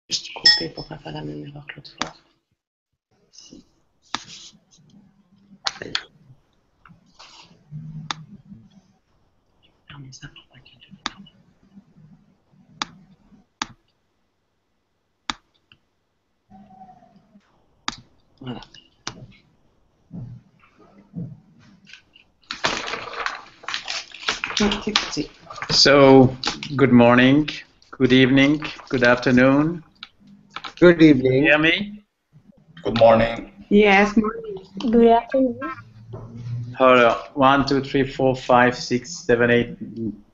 Juste couper pour pas faire la même erreur que l'autre fois. Si. Je vais fermer ça pour pas qu'il y ait de... Voilà. So, good morning, good evening, good afternoon. Good evening. Hear me? Good morning. Yes, morning. Good afternoon. Hold on. 1, 2, 3, 4, 5, 6, 7, 8,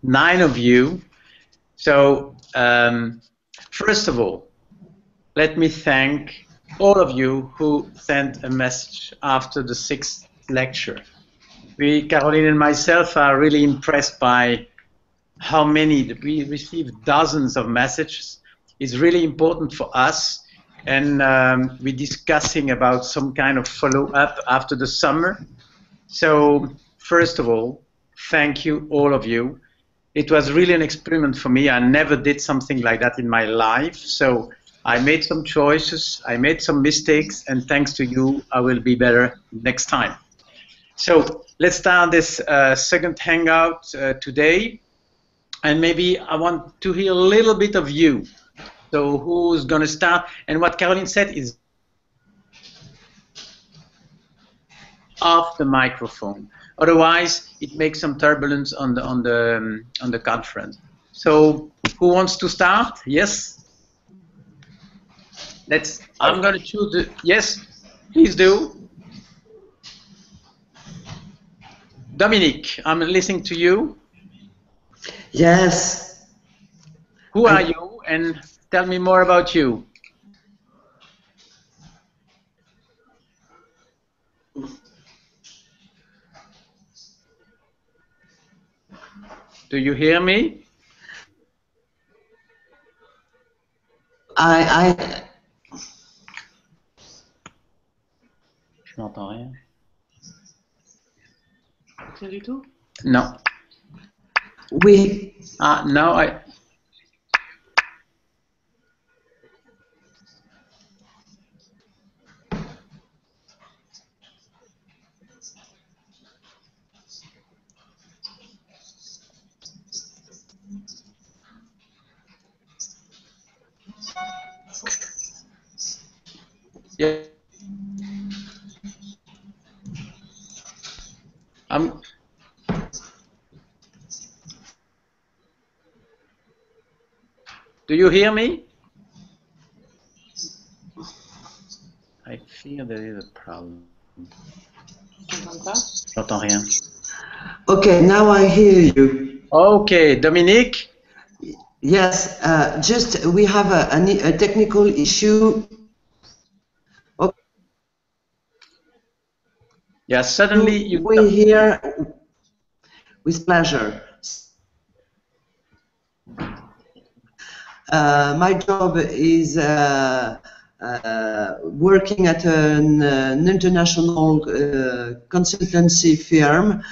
9 of you. So, first of all, let me thank all of you who sent a message after the 6th lecture. Caroline and myself are really impressed by how many. We received dozens of messages. It's really important for us, and we're discussing about some kind of follow-up after the summer. So first of all, thank you, all of you. It was really an experiment for me. I never did something like that in my life. So I made some choices, I made some mistakes, and thanks to you, I will be better next time. So let's start this second hangout today. And maybe I want to hear a little bit of you. So who's going to start? And what Caroline said is off the microphone. Otherwise, it makes some turbulence on the conference. So who wants to start? Yes. I'm going to choose the. Yes, please do. Dominique, I'm listening to you. Yes. Who are you? And tell me more about you. Do you hear me? Je n'entends rien. Rien du tout? Non. Oui. Ah, no, I... Yeah. Do you hear me? I feel there is a problem. J'entends rien. Okay, now I hear you. Okay, Dominique? Yes, just we have a technical issue. Okay. Yeah, suddenly we hear with pleasure. My job is working at an international consultancy firm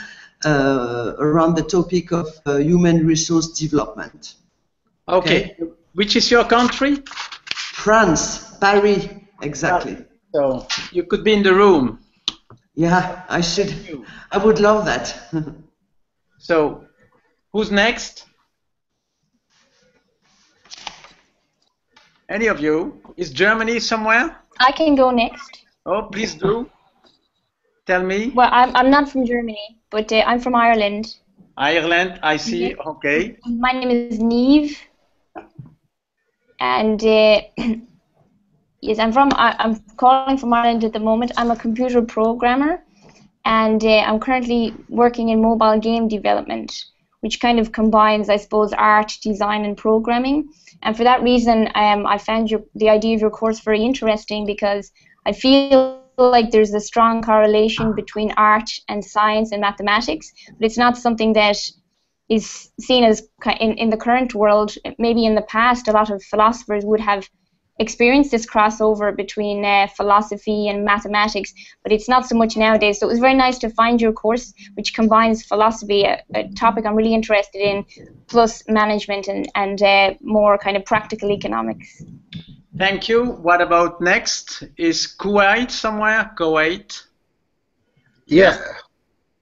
around the topic of human resource development. Okay. Which is your country? France, Paris, exactly. So you could be in the room. Yeah, I should. I would love that. So, who's next? Any of you? Is Germany somewhere? I can go next. Oh, please do. Tell me. Well, I'm not from Germany, but I'm from Ireland. Ireland, I see. Yeah. Okay. My name is Niamh, and yes, I'm calling from Ireland at the moment. I'm a computer programmer, and I'm currently working in mobile game development, which kind of combines, I suppose, art, design, and programming. And for that reason, I found the idea of your course very interesting, because I feel like there's a strong correlation between art and science and mathematics, but it's not something that is seen as in the current world. Maybe in the past, a lot of philosophers would have experienced this crossover between philosophy and mathematics, but it's not so much nowadays. So it was very nice to find your course, which combines philosophy, a topic I'm really interested in, plus management and more kind of practical economics. Thank you. What about next? Is Kuwait somewhere? Kuwait? Yeah.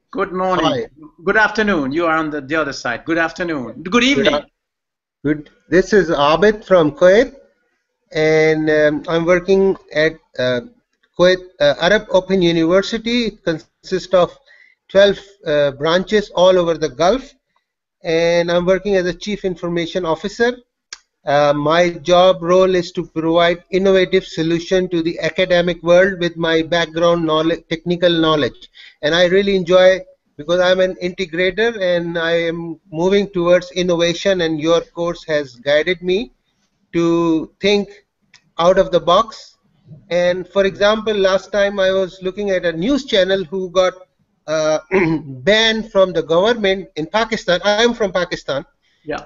Good morning. Hi. Good afternoon. You are on the other side. Good afternoon. Good evening. Good. This is Abid from Kuwait, and I'm working at Kuwait Arab Open University. It consists of 12 branches all over the Gulf, and I'm working as a Chief Information Officer. My job role is to provide innovative solution to the academic world with my background knowledge, technical knowledge, and I really enjoy because I'm an integrator and I am moving towards innovation, and your course has guided me to think out of the box. And for example, last time I was looking at a news channel who got banned from the government in Pakistan. I am from Pakistan. Yeah.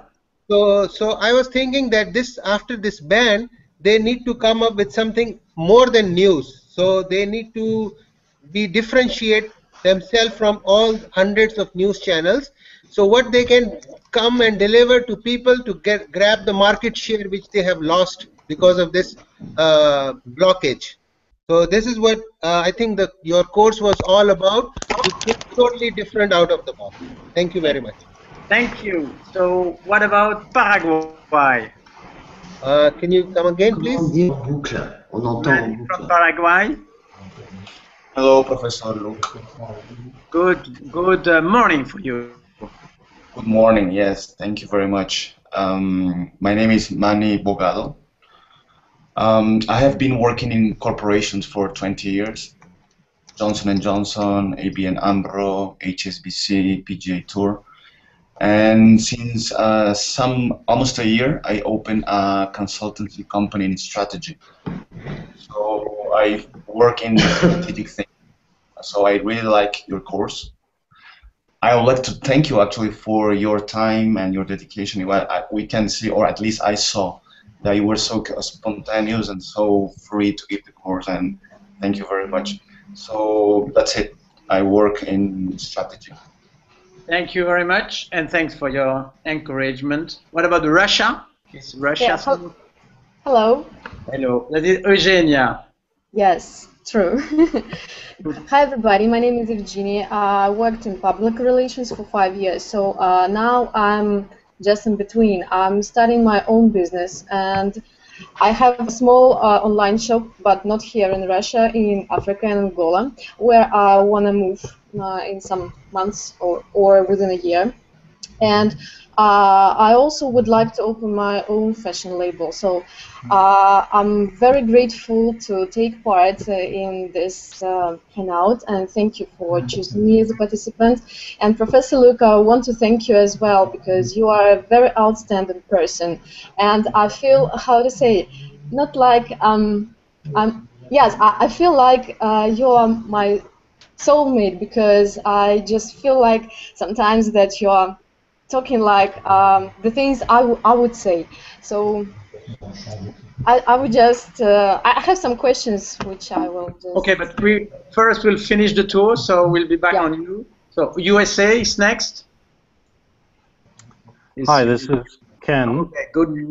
So I was thinking that after this ban, they need to come up with something more than news. So they need to differentiate themselves from all hundreds of news channels. So what they can come and deliver to people to grab the market share which they have lost because of this blockage. So this is what I think your course was all about, to think totally different out of the box. Thank you very much. Thank you. So what about Paraguay? Can you come again, please? Comment on dit en boucle? On entend en Man from boucle. Paraguay. Hello, Professor Luke. Good morning for you. Good morning. Yes, thank you very much. My name is Manny Bogado. I have been working in corporations for 20 years. Johnson & Johnson, ABN AMRO, HSBC, PGA Tour. And since almost a year, I opened a consultancy company in strategy. So I work in strategic things. So I really like your course. I would like to thank you actually for your time and your dedication. We can see, or at least I saw, that you were so spontaneous and so free to give the course, and thank you very much. So that's it. I work in strategy. Thank you very much, and thanks for your encouragement. What about Russia? Is Russia? Yeah, hello. Hello. That is Eugenia. Yes, true. Hi everybody, my name is Evgenia. I worked in public relations for 5 years, so now I'm just in between. I'm starting my own business, and I have a small online shop, but not here in Russia, in Africa and Angola, where I want to move in some months or within a year. And I also would like to open my own fashion label. So I'm very grateful to take part in this hangout, and thank you for choosing me as a participant. And Professor Luke, I want to thank you as well, because you are a very outstanding person. And I feel, how to say, not like, yes, I feel like you are my soulmate, because I just feel like sometimes that you're talking like the things I would say. So I would just I have some questions which I will just. Okay, but first we'll finish the tour, so we'll be back on you. So USA is next. Hi, this is Ken. Okay,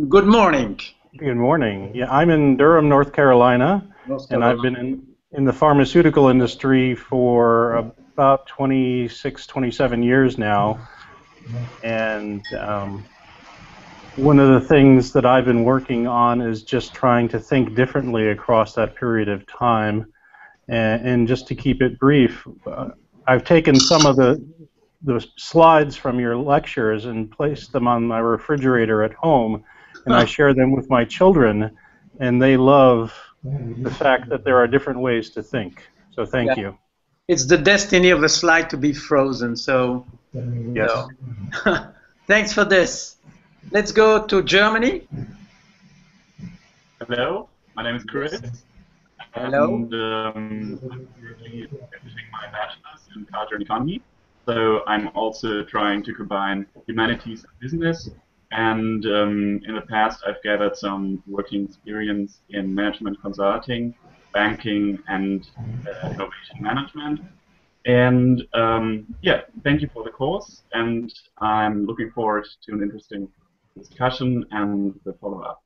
good morning. Good morning. Yeah, I'm in Durham, North Carolina, and I've been in the pharmaceutical industry for about 26, 27 years now. And one of the things that I've been working on is just trying to think differently across that period of time. And just to keep it brief, I've taken some of the slides from your lectures and placed them on my refrigerator at home, and I share them with my children, and they love the fact that there are different ways to think. So thank you. It's the destiny of the slide to be frozen, so yes. Thanks for this. Let's go to Germany. Hello, my name is Chris. Hello. And I'm currently finishing my bachelor's in culture and economy. So I'm also trying to combine humanities and business. And in the past, I've gathered some working experience in management consulting, banking, and innovation management. And yeah, thank you for the course. And I'm looking forward to an interesting discussion and the follow-up.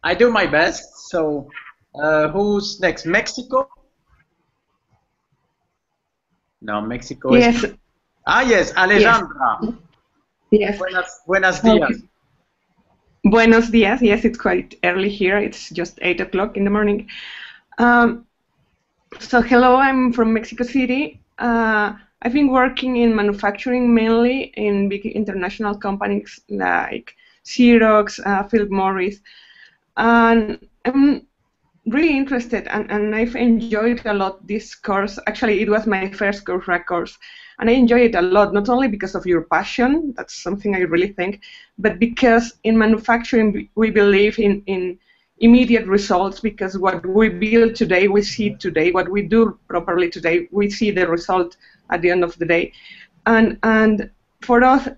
I do my best. So, who's next? Mexico? No, Mexico Yes. is. Ah, yes, Alejandra. Yes. Buenos dias. Okay. Buenos dias. Yes, it's quite early here. It's just 8 o'clock in the morning. So hello, I'm from Mexico City. I've been working in manufacturing mainly in big international companies like Xerox, Philip Morris, and I'm really interested and I've enjoyed a lot this course. Actually, it was my first Coursera course, and I enjoy it a lot, not only because of your passion, that's something I really think, but because in manufacturing we believe in immediate results, because what we build today, we see today. What we do properly today, we see the result at the end of the day. And for us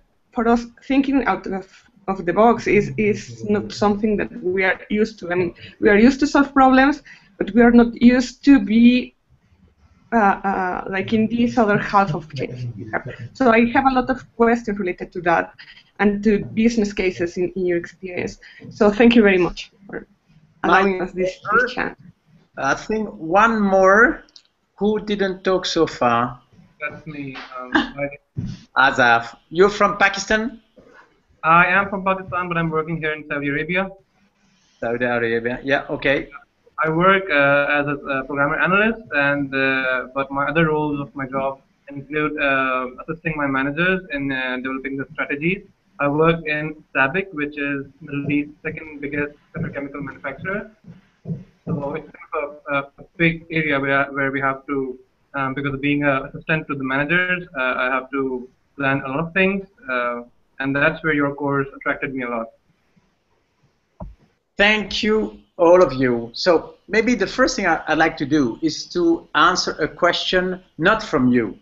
thinking out of the box is not something that we are used to. I mean, we are used to solve problems, but we are not used to be like in this other half of change. So I have a lot of questions related to that and to business cases in your experience. So thank you very much for allowing us this chance. I think one more. Who didn't talk so far? That's me. Azaf. You're from Pakistan? I am from Pakistan, but I'm working here in Saudi Arabia. Saudi Arabia, yeah, okay. I work as a programmer analyst, and but my other roles of my job include assisting my managers in developing the strategies. I work in SABIC, which is Middle East's second biggest petrochemical manufacturer. So it's kind of a big area where we have to, because of being an assistant to the managers, I have to plan a lot of things, and that's where your course attracted me a lot. Thank you, all of you. So maybe the first thing I'd like to do is to answer a question not from you.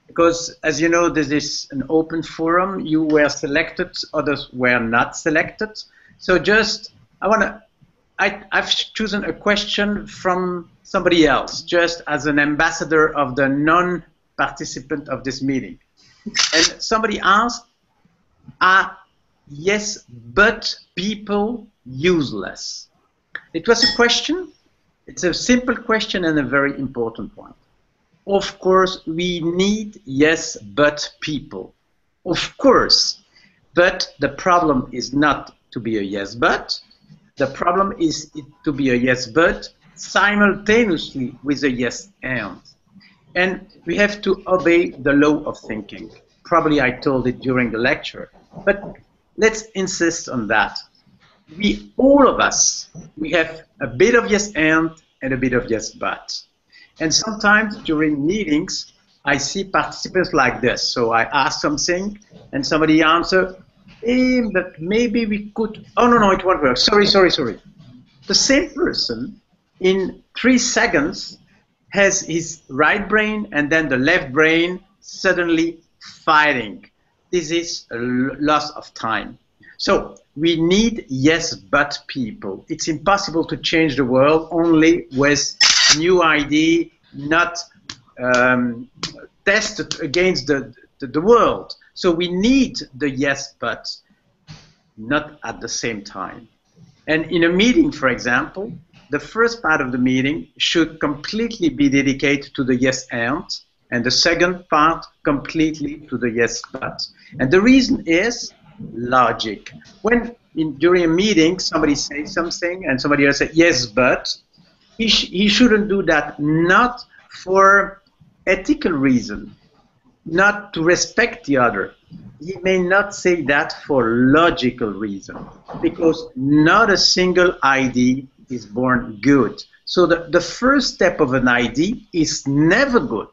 Because, as you know, this is an open forum. You were selected, others were not selected. So just, I've chosen a question from somebody else, just as an ambassador of the non-participant of this meeting. And somebody asked, are yes, but people useless? It was a question. It's a simple question and a very important one. Of course, we need yes, but people. Of course. But the problem is not to be a yes, but. The problem is to be a yes, but simultaneously with a yes, and. And we have to obey the law of thinking. Probably I told it during the lecture. But let's insist on that. All of us, we have a bit of yes, and a bit of yes, but. And sometimes during meetings, I see participants like this. So I ask something, and somebody answers, but maybe we could, oh, no, it won't work. Sorry. The same person, in 3 seconds, has his right brain and then the left brain suddenly fighting. This is a loss of time. So we need yes, but people. It's impossible to change the world only with new idea, not tested against the world. So we need the yes, but not at the same time. And in a meeting, for example, the first part of the meeting should completely be dedicated to the yes, and the second part completely to the yes, but. And the reason is logic. When during a meeting somebody says something and somebody else says yes, but, he shouldn't do that, not for ethical reason, not to respect the other. He may not say that for logical reason, because not a single idea is born good. So the first step of an idea is never good.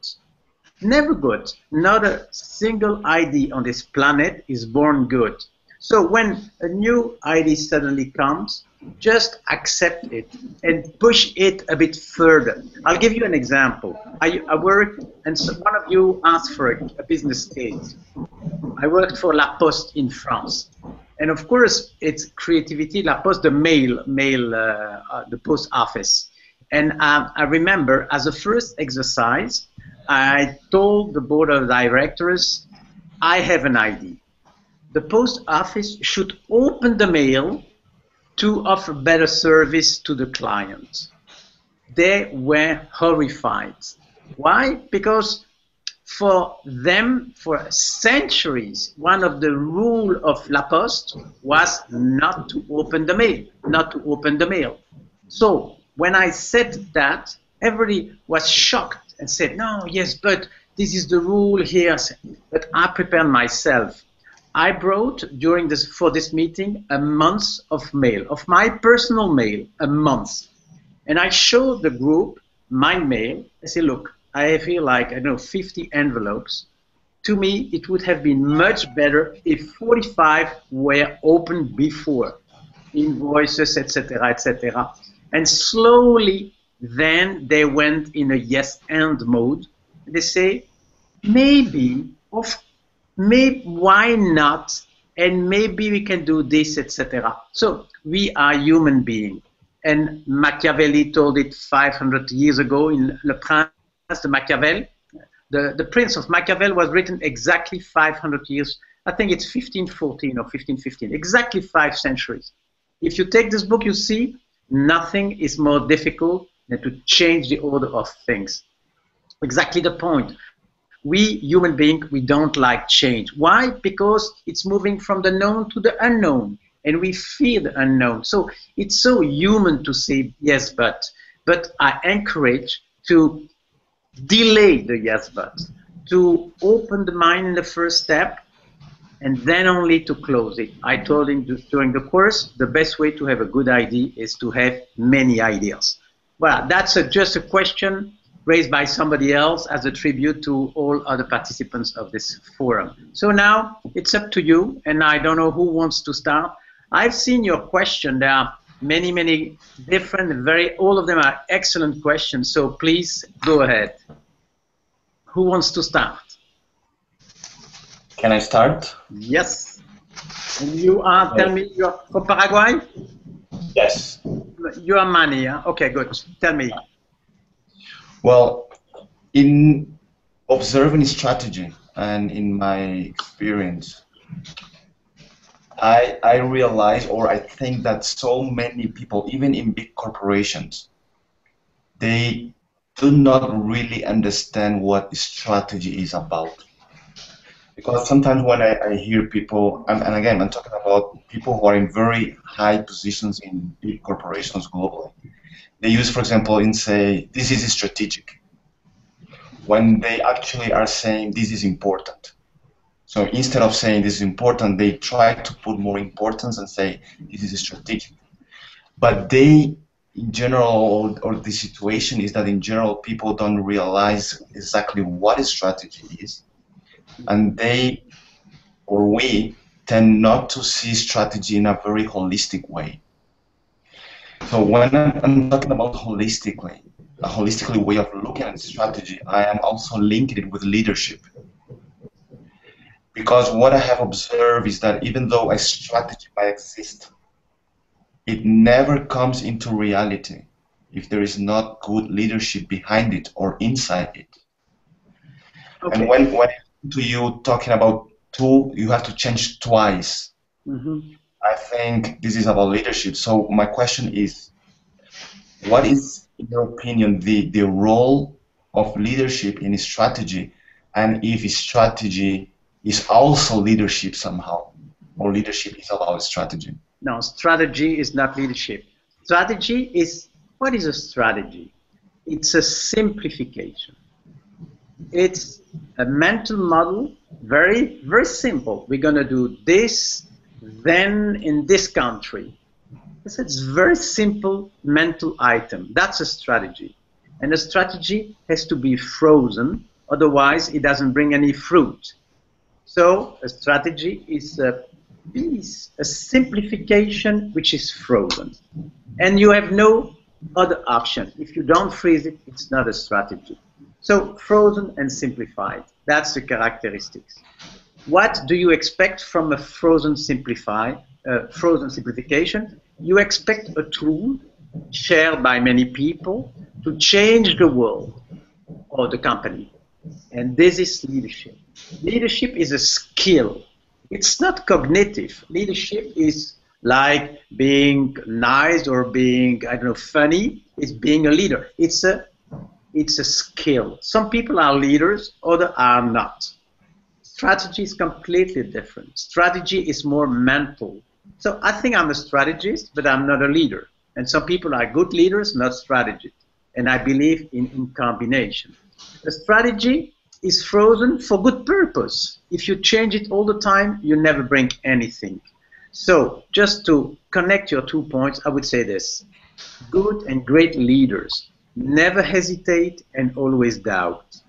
Never good. Not a single idea on this planet is born good. So when a new idea suddenly comes, just accept it and push it a bit further. I'll give you an example. I work, and so one of you asked for a business case. I worked for La Poste in France. And of course, it's creativity, La Poste, the post office. And I remember, as a first exercise, I told the board of directors, I have an idea. The post office should open the mail to offer better service to the client. They were horrified. Why? Because for them, for centuries, one of the rules of La Poste was not to open the mail, not to open the mail. So when I said that, everybody was shocked and said, no, yes, but this is the rule here. But I prepared myself. I brought for this meeting a month of mail, of my personal mail, a month. And I showed the group my mail. I said, look, I have here like, I don't know, 50 envelopes. To me, it would have been much better if 45 were opened before, invoices, etc., etc. And slowly, then they went in a yes and mode. They say, maybe, why not? And maybe we can do this, etc. So we are human beings. And Machiavelli told it 500 years ago in Le Prince de Machiavel. The Prince of Machiavel was written exactly 500 years. I think it's 1514 or 1515, exactly 5 centuries. If you take this book, you see nothing is more difficult than to change the order of things. Exactly the point. We human beings, we don't like change. Why? Because it's moving from the known to the unknown, and we fear the unknown. So it's so human to say yes, but I encourage to delay the yes, but to open the mind in the first step, and then only to close it. I told him during the course, the best way to have a good idea is to have many ideas. Well, that's just a question raised by somebody else as a tribute to all other participants of this forum. So now it's up to you, and I don't know who wants to start. I've seen your question. There are many, many different, all of them are excellent questions, so please go ahead. Who wants to start? Can I start? Yes. And you are, tell me, you're from Paraguay? Yes. You are Manny, yeah? Okay, good. Tell me. Well, in observing strategy and in my experience, I realize, or I think that so many people, even in big corporations, they do not really understand what strategy is about. Because sometimes when I hear people, and again, I'm talking about people who are in very high positions in big corporations globally, they use, for example, and say, this is strategic, when they actually are saying this is important. So instead of saying this is important, they try to put more importance and say this is strategic. But they, in general, or the situation is that in general, people don't realize exactly what a strategy is. And they, or we, tend not to see strategy in a very holistic way. So when I'm talking about holistically, a holistically way of looking at strategy, I am also linking it with leadership. Because what I have observed is that even though a strategy might exist, it never comes into reality if there is not good leadership behind it or inside it. Okay. And when to you talking about you have to change twice. Mm-hmm. I think this is about leadership. So my question is, what is, in your opinion, the role of leadership in strategy, and if strategy is also leadership somehow, or leadership is about strategy? No, strategy is not leadership. Strategy is, what is a strategy? It's a simplification. It's a mental model, very, very simple. We're going to do this, then in this country. It's a very simple mental item. That's a strategy. And a strategy has to be frozen, otherwise it doesn't bring any fruit. So a strategy is a piece, a simplification which is frozen. And you have no other option. If you don't freeze it, it's not a strategy. So frozen and simplified, that's the characteristics. What do you expect from a frozen simplification? You expect a tool shared by many people to change the world or the company. And this is leadership. Leadership is a skill. It's not cognitive. Leadership is like being nice or being, I don't know, funny. It's being a leader. It's a skill. Some people are leaders, others are not. Strategy is completely different. Strategy is more mental. So I think I'm a strategist, but I'm not a leader. And some people are good leaders, not strategists. And I believe in combination. The strategy is frozen for good purpose. If you change it all the time, you never bring anything. So just to connect your 2 points, I would say this. Good and great leaders never hesitate and always doubt.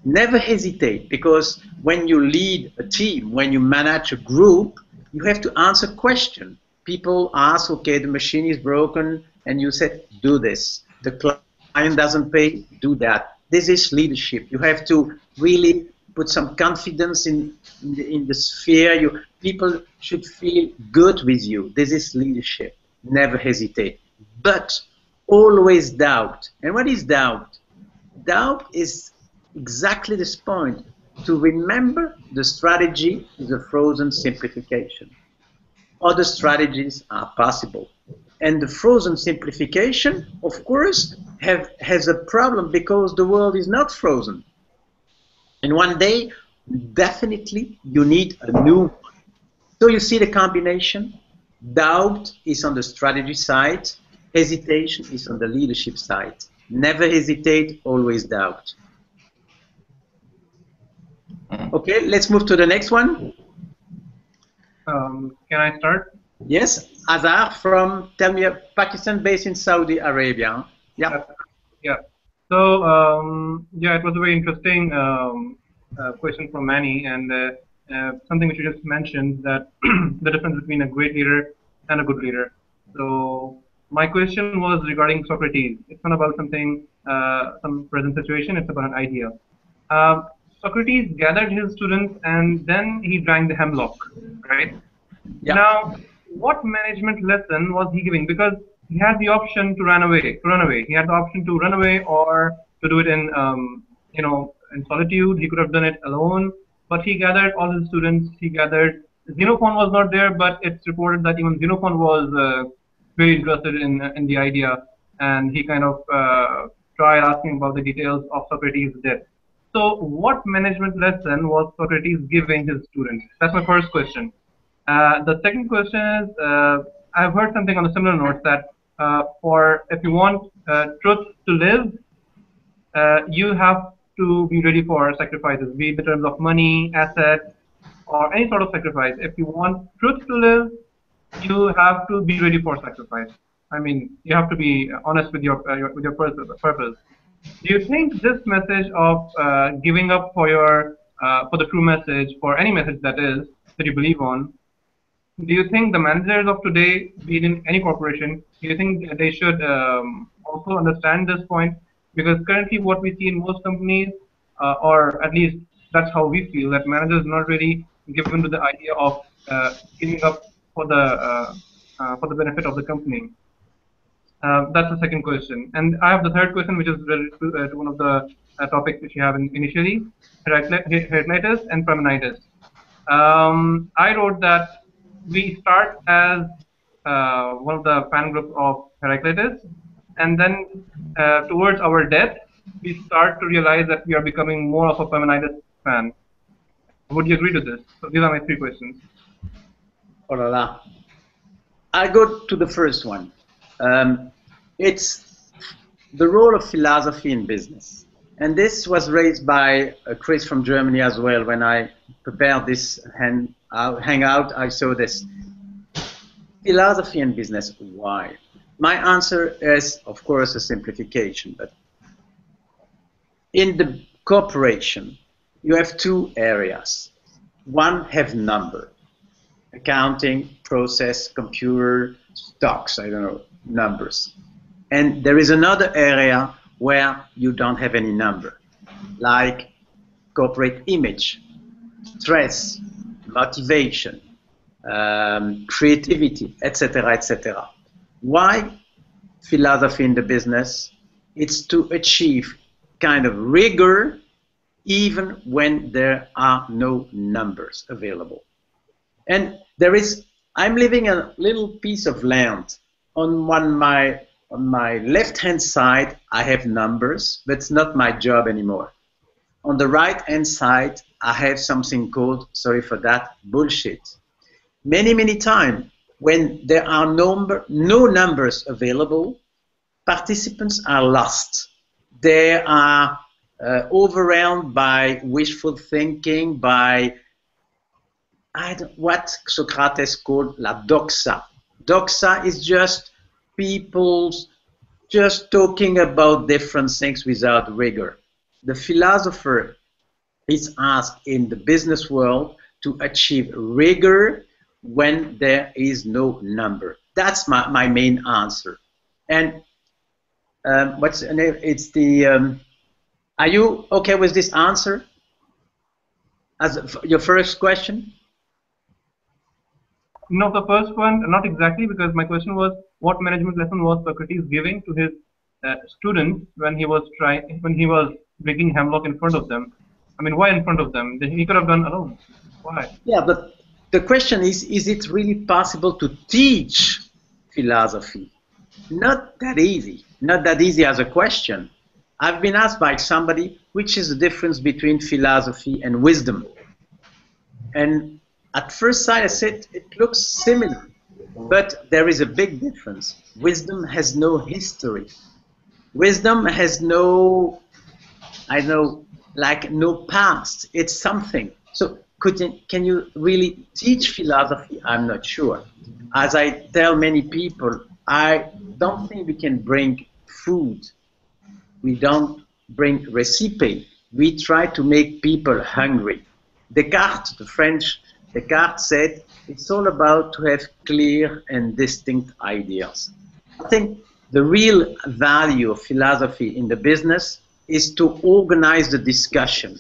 Never hesitate, because when you lead a team, when you manage a group, you have to answer questions. People ask, okay, the machine is broken, and you say, do this. The client doesn't pay, do that. This is leadership. You have to really put some confidence in the sphere. People should feel good with you. This is leadership. Never hesitate. But always doubt. And what is doubt? Doubt is exactly this point. To remember the strategy is a frozen simplification. Other strategies are possible. And the frozen simplification, of course, has a problem because the world is not frozen. And one day, definitely, you need a new one. So you see the combination. Doubt is on the strategy side. Hesitation is on the leadership side. Never hesitate, always doubt. Okay, let's move to the next one. Can I start? Yes, Azhar from, tell me, Pakistan based in Saudi Arabia. Yeah. Yeah. So, yeah, it was a very interesting question from Manny, and something which you just mentioned, that the difference between a great leader and a good leader. So, my question was regarding Socrates. It's not about something, some present situation, it's about an idea. Socrates gathered his students and then he drank the hemlock, right? Yeah. Now, what management lesson was he giving? Because he had the option to run away. He had the option to run away or to do it in, you know, in solitude. He could have done it alone, but he gathered all his students. He gathered. Xenophon was not there, but it's reported that even Xenophon was very interested in the idea, and he kind of tried asking about the details of Socrates' death. So, what management lesson was Socrates giving his students? That's my first question. The second question is, I've heard something on a similar note that if you want truth to live, you have to be ready for sacrifices, be it in terms of money, assets, or any sort of sacrifice. If you want truth to live, you have to be ready for sacrifice. I mean, you have to be honest with your purpose. Do you think this message of giving up for the true message, for any message that is that you believe on, do you think the managers of today, be it in any corporation, do you think they should also understand this point? Because currently what we see in most companies, or at least that's how we feel, that managers are not really given to the idea of giving up for the benefit of the company. That's the second question. And I have the third question, which is related to one of the topics which you have initially, Heraclitus and Parmenides. I wrote that we start as one of the fan group of Heraclitus, and then towards our death, we start to realize that we are becoming more of a Parmenides fan. Would you agree to this? So these are my three questions. Oh la la. I'll go to the first one. It's the role of philosophy in business. And this was raised by Chris from Germany as well. When I prepared this hangout, I saw this. Philosophy in business, why? My answer is, of course, a simplification. But in the corporation, you have two areas. One have number. Accounting, process, computer, stocks, I don't know, numbers. And there is another area where you don't have any number, like corporate image, stress, motivation, creativity, etc., etc. Why philosophy in the business? It's to achieve kind of rigor even when there are no numbers available. And there is I'm living a little piece of land. On my left-hand side, I have numbers, but it's not my job anymore. On the right-hand side, I have something called, sorry for that, bullshit. Many times, when there are no numbers available, participants are lost. They are overwhelmed by wishful thinking, by what Socrates called la doxa. Doxa is just people just talking about different things without rigor. The philosopher is asked in the business world to achieve rigor when there is no number. That's my main answer. And it's the, are you okay with this answer? As your first question? No, the first one, not exactly, because my question was, what management lesson was Socrates giving to his students when he was drinking hemlock in front of them? I mean, why in front of them? He could have done alone. Why? Yeah, but the question is it really possible to teach philosophy? Not that easy. Not that easy as a question. I've been asked by somebody, which is the difference between philosophy and wisdom? And at first sight, I said it looks similar, but there is a big difference. Wisdom has no history. Wisdom has no, I know, like no past. It's something. So can you really teach philosophy? I'm not sure. As I tell many people, I don't think we can bring food. We don't bring recipe. We try to make people hungry. Descartes, the French, Descartes said, it's all about to have clear and distinct ideas. I think the real value of philosophy in the business is to organize the discussion,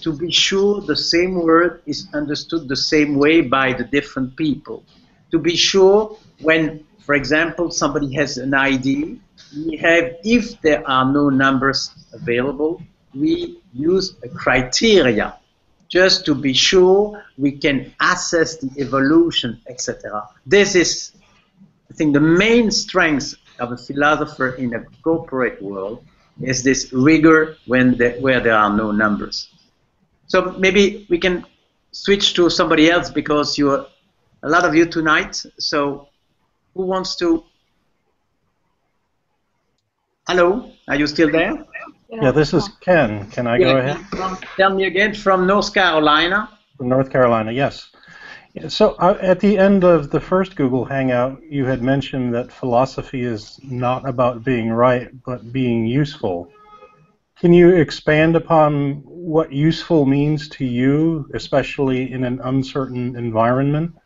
to be sure the same word is understood the same way by the different people, to be sure when, for example, somebody has an idea, we have, if there are no numbers available, we use a criteria just to be sure we can assess the evolution, etc. This is, I think, the main strength of a philosopher in a corporate world is this rigor where there are no numbers. So maybe we can switch to somebody else because you're a lot of you tonight. So who wants to? Hello, are you still there? Yeah, this is Ken. Can I go ahead? Tell me again, from North Carolina. From North Carolina, yes. So at the end of the first Google Hangout, you had mentioned that philosophy is not about being right, but being useful. Can you expand upon what useful means to you, especially in an uncertain environment?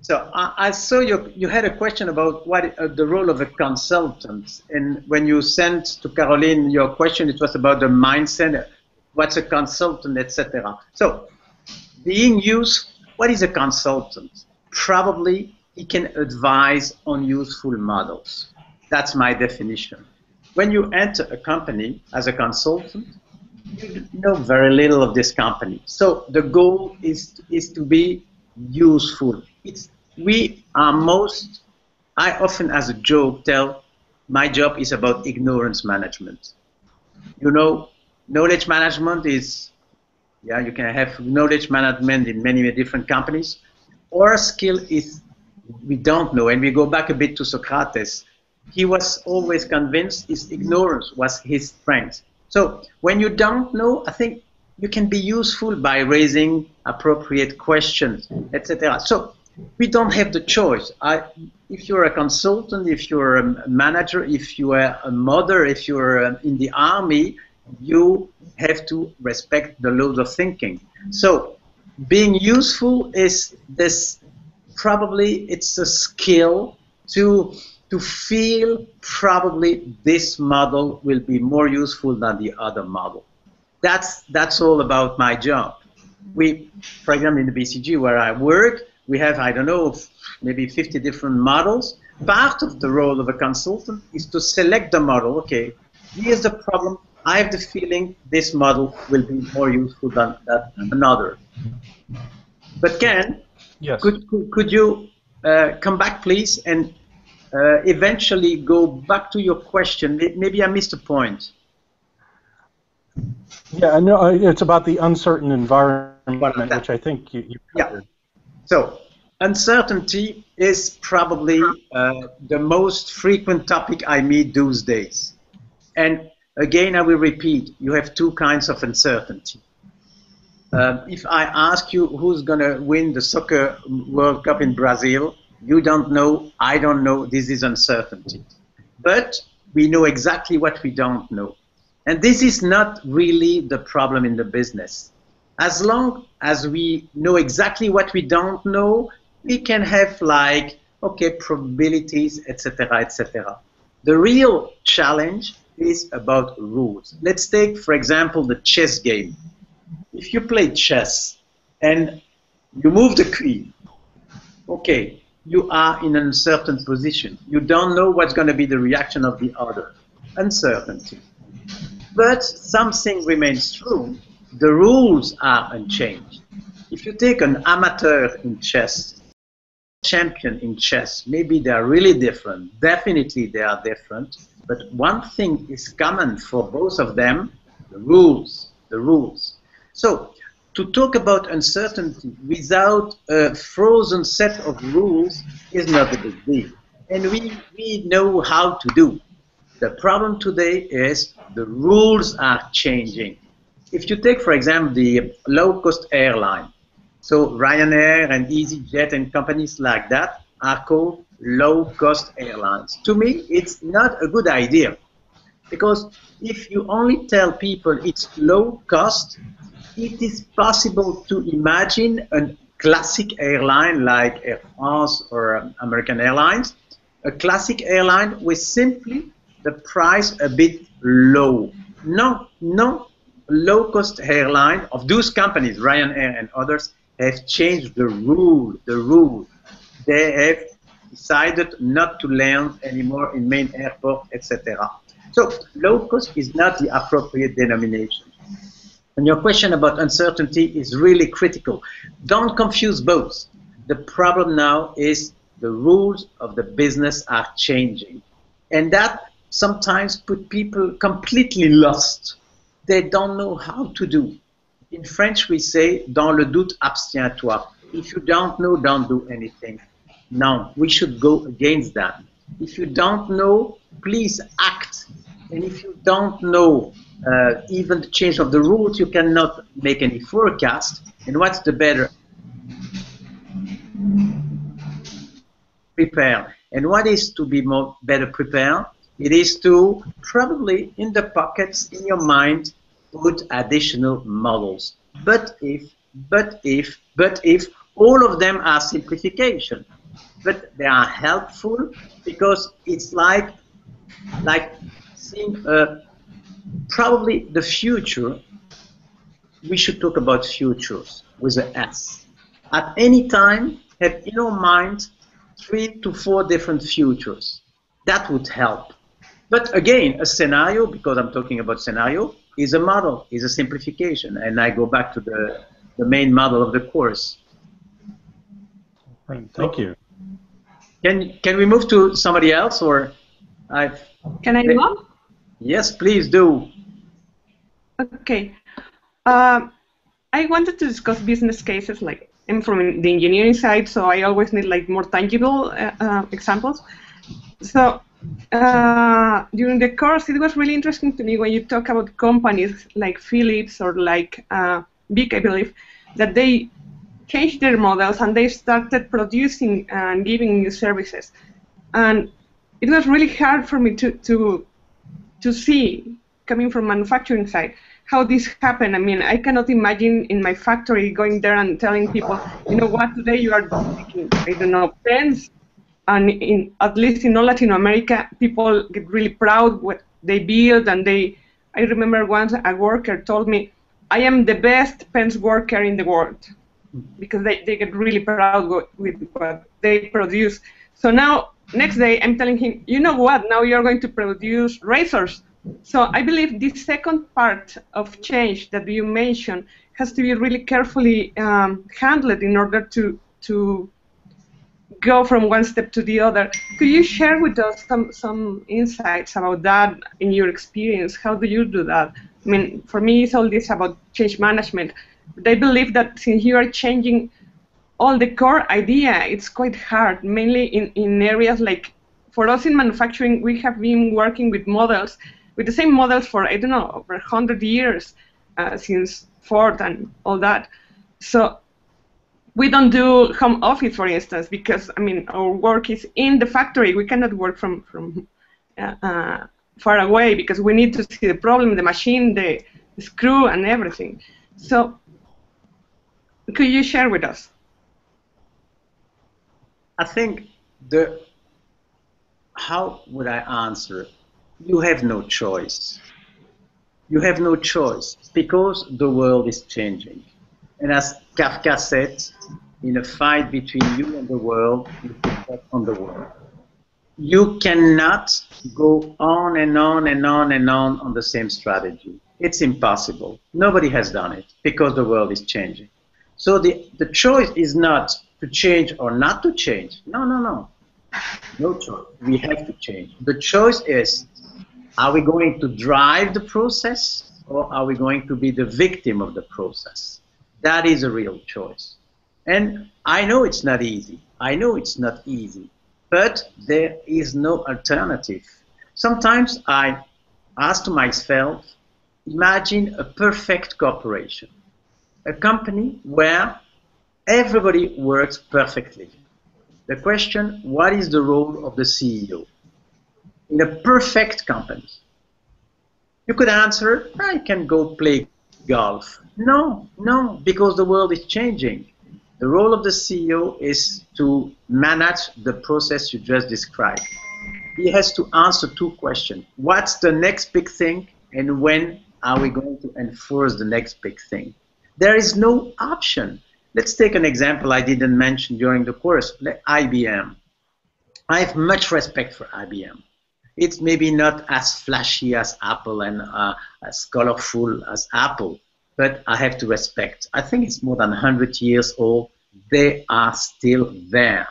So I saw you had a question about what the role of a consultant, and when you sent to Caroline your question, it was about the mindset, what's a consultant, etc. So being used, what is a consultant? Probably he can advise on useful models. That's my definition. When you enter a company as a consultant, you know very little of this company. So the goal is to be useful. I often as a joke tell, my job is about ignorance management. You know, knowledge management is, yeah, you can have knowledge management in many different companies. Our skill is we don't know, and we go back a bit to Socrates. He was always convinced his ignorance was his strength. So when you don't know, I think you can be useful by raising appropriate questions, etc. So we don't have the choice. If you're a consultant, if you're a manager, if you are a mother, if you're in the army, you have to respect the laws of thinking. So being useful is this, probably it's a skill to feel probably this model will be more useful than the other model. That's all about my job. For example, in the BCG where I work, we have, I don't know, maybe 50 different models. Part of the role of a consultant is to select the model. Okay, here's the problem. I have the feeling this model will be more useful than another. But Ken, yes. Could you come back, please, and eventually go back to your question? Maybe I missed a point. Yeah, no, it's about the uncertain environment, which I think you covered. Yeah. So, uncertainty is probably the most frequent topic I meet these days. And again, I will repeat, you have two kinds of uncertainty. If I ask you who's going to win the soccer World Cup in Brazil, you don't know, I don't know, this is uncertainty. But we know exactly what we don't know. And this is not really the problem in the business. As long as we know exactly what we don't know, we can have like, okay, probabilities, etc., etc. The real challenge is about rules. Let's take, for example, the chess game. If you play chess and you move the queen, okay, you are in an uncertain position. You don't know what's going to be the reaction of the other. Uncertainty. But something remains true. The rules are unchanged. If you take an amateur in chess, champion in chess, maybe they are really different. Definitely they are different. But one thing is common for both of them, the rules. The rules. So, to talk about uncertainty without a frozen set of rules is not a big deal. And we know how to do. The problem today is the rules are changing. If you take, for example, the low-cost airline, so Ryanair and EasyJet and companies like that are called low-cost airlines. To me, it's not a good idea. Because if you only tell people it's low cost, it is possible to imagine a classic airline like Air France or American Airlines, a classic airline with simply the price a bit low. No, low-cost airline of those companies, Ryanair and others, have changed the rule. They have decided not to land anymore in main airport, etc. So low cost is not the appropriate denomination. And your question about uncertainty is really critical. Don't confuse both. The problem now is the rules of the business are changing. And that sometimes put people completely lost. They don't know how to do. In French we say, dans le doute, abstiens-toi. If you don't know, don't do anything. No, we should go against that. If you don't know, please act. And if you don't know even the change of the rules, you cannot make any forecast. And what's the better? Prepare. And what is to be more better prepared? It is to probably in the pockets, in your mind, put additional models. But if all of them are simplification, but they are helpful because it's like seeing probably the future. We should talk about futures with an S. At any time, have in our mind 3 to 4 different futures. That would help. But again, a scenario, because I'm talking about scenario, is a model, is a simplification. And I go back to the main model of the course. Thank you. Can we move to somebody else, or Can I move? Yes, please do. Okay. I wanted to discuss business cases. Like, I'm from the engineering side, so I always need like more tangible examples. So during the course, it was really interesting to me when you talk about companies like Philips or like Big, I believe, that they changed their models and they started producing and giving new services. And it was really hard for me to see, coming from manufacturing side, how this happened. I mean, I cannot imagine in my factory going there and telling people, you know what, today you are making, I don't know, pens. And at least in all Latin America, people get really proud what they build, and I remember once a worker told me, I am the best pens worker in the world, because they get really proud with what they produce. So now, next day, I'm telling him, you know what, now you're going to produce razors. So I believe this second part of change that you mentioned has to be really carefully handled in order to go from one step to the other. Could you share with us some insights about that in your experience? How do you do that? I mean, for me, it's all this about change management. But I believe that since you are changing all the core idea, it's quite hard, mainly in areas like, for us in manufacturing, we have been working with models, with the same models for, I don't know, over 100 years, since Ford and all that. So we don't do home office, for instance, because, I mean, our work is in the factory. We cannot work from far away because we need to see the problem, the machine, the screw, and everything. So could you share with us? I think how would I answer? You have no choice. You have no choice because the world is changing. And as Kafka said, in a fight between you and the world, you bet on the world. You cannot go on and on and on and on the same strategy. It's impossible. Nobody has done it because the world is changing. So the choice is not to change or not to change. No, no, no. No choice. We have to change. The choice is, are we going to drive the process or are we going to be the victim of the process? That is a real choice. And I know it's not easy. I know it's not easy. But there is no alternative. Sometimes I ask myself, imagine a perfect corporation. A company where everybody works perfectly. The question, what is the role of the CEO? In a perfect company, you could answer, I can go play golf. No, no, because the world is changing. The role of the CEO is to manage the process you just described. He has to answer two questions. What's the next big thing, and when are we going to enforce the next big thing? There is no option. Let's take an example I didn't mention during the course, IBM. I have much respect for IBM. It's maybe not as flashy as Apple and as colorful as Apple, but I have to respect. I think it's more than 100 years old. They are still there.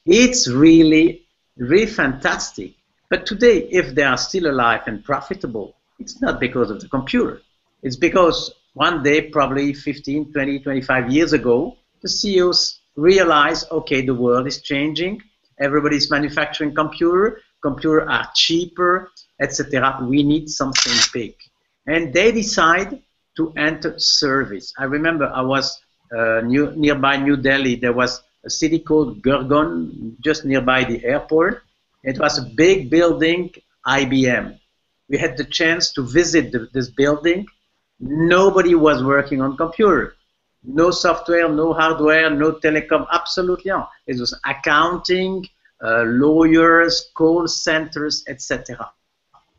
It's really, really fantastic. But today, if they are still alive and profitable, it's not because of the computer. It's because one day, probably 15, 20, 25 years ago, the CEOs realized, okay, the world is changing. Everybody's manufacturing computers are cheaper, etc. We need something big. And they decide to enter service. I remember I was nearby New Delhi. There was a city called Gurgaon, just nearby the airport. It was a big building, IBM. We had the chance to visit this building. Nobody was working on computer. No software, no hardware, no telecom, absolutely no. It was accounting, lawyers, call centers, etc.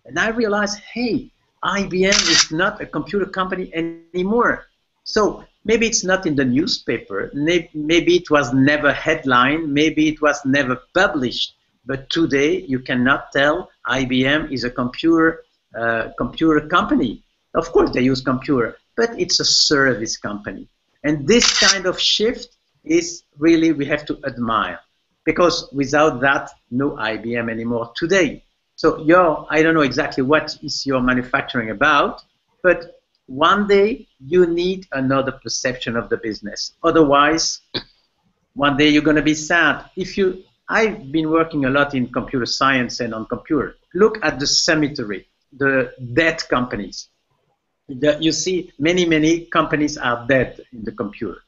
And I realized, hey, IBM is not a computer company anymore. So maybe it's not in the newspaper, maybe it was never headline, maybe it was never published, but today you cannot tell IBM is a computer company. Of course they use computer, but it's a service company. And this kind of shift is really, we have to admire, because without that, no IBM anymore today. So I don't know exactly what is your manufacturing about, but one day you need another perception of the business. Otherwise, one day you're going to be sad. I've been working a lot in computer science and on computer. Look at the cemetery, the dead companies. You see many companies are dead in the computer.